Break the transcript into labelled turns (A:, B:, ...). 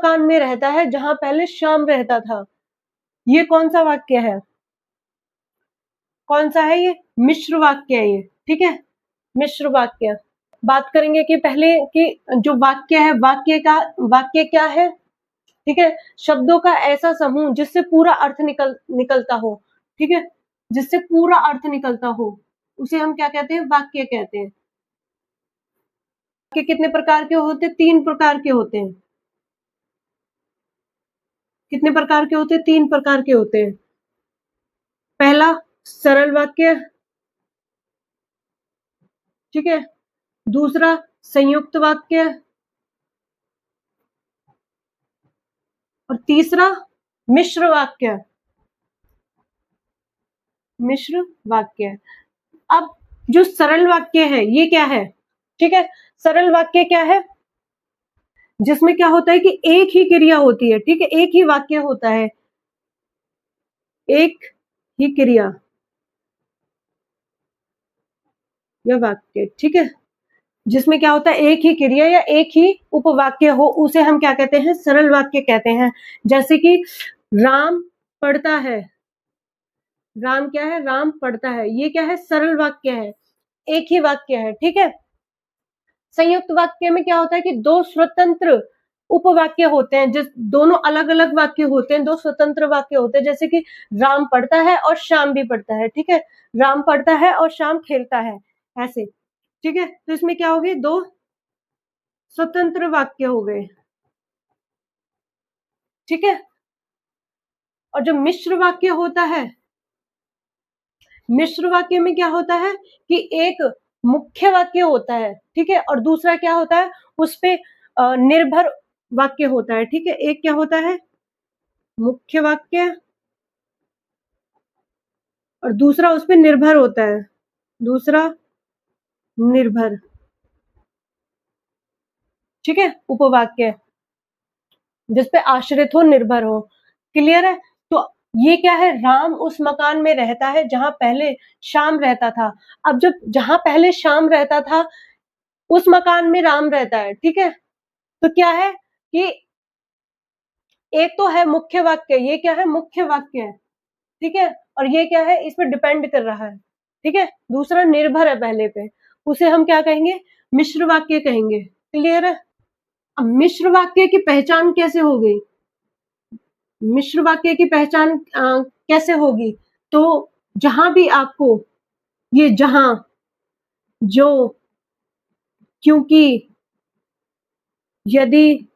A: मकान में रहता है जहां पहले श्याम रहता था। ये कौन सा वाक्य है? कौन सा है ये? मिश्र वाक्य है ये, ठीक है, मिश्र वाक्य। बात करेंगे कि पहले कि जो वाक्य है, वाक्य क्या है, ठीक है, शब्दों का ऐसा समूह जिससे पूरा अर्थ निकलता हो, ठीक है, जिससे पूरा अर्थ निकलता हो, उसे हम क्या कहते हैं? वाक्य कहते हैं। वाक्य कितने प्रकार के होते हैं? 3 प्रकार के होते हैं। कितने प्रकार के होते हैं? 3 प्रकार के होते हैं। पहला सरल वाक्य, ठीक है, दूसरा संयुक्त वाक्य, और तीसरा मिश्र वाक्य। मिश्र वाक्य। अब जो सरल वाक्य है ये क्या है? ठीक है, सरल वाक्य क्या है? जिसमें क्या होता है कि एक ही क्रिया होती है, ठीक है, एक ही वाक्य होता है, एक ही क्रिया या वाक्य, ठीक है, जिसमें क्या होता है एक ही क्रिया या एक ही उपवाक्य हो, उसे हम क्या कहते हैं? सरल वाक्य कहते हैं। जैसे कि राम पढ़ता है, राम क्या है? राम पढ़ता है, ये क्या है? सरल वाक्य है, एक ही वाक्य है, ठीक है। संयुक्त वाक्य में क्या होता है कि दो स्वतंत्र उपवाक्य होते हैं, जिस दोनों अलग अलग वाक्य होते हैं, दो स्वतंत्र वाक्य होते हैं, जैसे कि राम पढ़ता है और श्याम भी पढ़ता है, ठीक है, राम पढ़ता है और श्याम खेलता है, ऐसे, ठीक है। तो इसमें क्या हो गए? दो स्वतंत्र वाक्य हो गए, ठीक है। और जो मिश्र वाक्य होता है, मिश्र वाक्य में क्या होता है कि एक मुख्य वाक्य होता है, ठीक है, और दूसरा क्या होता है? उस पे निर्भर वाक्य होता है, ठीक है। एक क्या होता है? मुख्य वाक्य, और दूसरा उस पे निर्भर होता है, दूसरा निर्भर, ठीक है, उपवाक्य जिसपे आश्रित हो, निर्भर हो। क्लियर है? तो ये क्या है? राम उस मकान में रहता है जहां पहले श्याम रहता था। अब जब जहां पहले श्याम रहता था उस मकान में राम रहता है, ठीक है, तो क्या है कि एक तो है मुख्य वाक्य, ये क्या है? मुख्य वाक्य है, ठीक है, और ये क्या है? इस पर डिपेंड कर रहा है, ठीक है। दूसरा निर्भर है पहले पे, उसे हम क्या कहेंगे? मिश्र वाक्य कहेंगे। क्लियर है? अब मिश्र वाक्य की पहचान कैसे हो गई? मिश्र वाक्य की पहचान कैसे होगी? तो जहां भी आपको ये जहां, जो, क्योंकि, यदि,